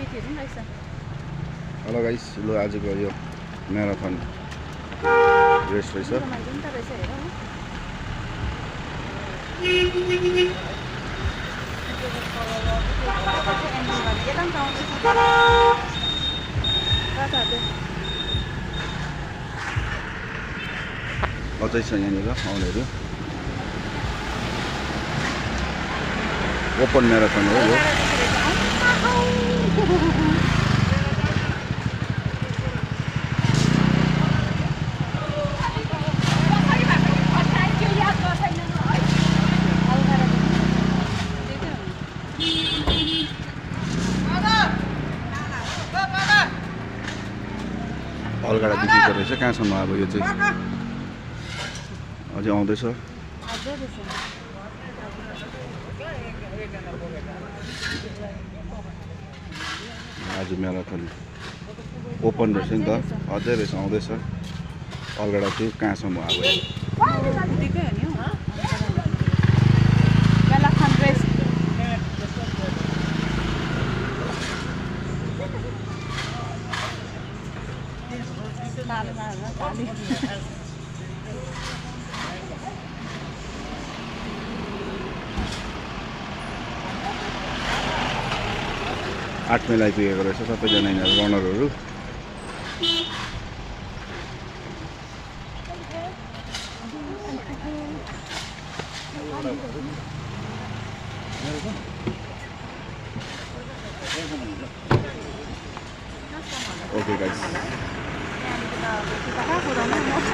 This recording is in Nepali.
हेलो गाइस, ल आजको यो म्याराथन रेस रहेछ। अझै छ यहाँनिर आउनेहरू। ओपन म्याराथन हो यो। अलगढा देखिएको रहेछ। कहाँसम्म अब यो चाहिँ अझै आउँदैछ। आज म्याराथन ओपन रहेछ नि त, अझै रहेछ, आउँदैछ। अलगढा चाहिँ कहाँसम्म अब आठ माइल आइपुगेको रहेछ सबैजना यिनीहरू रनरहरू। Okay guys.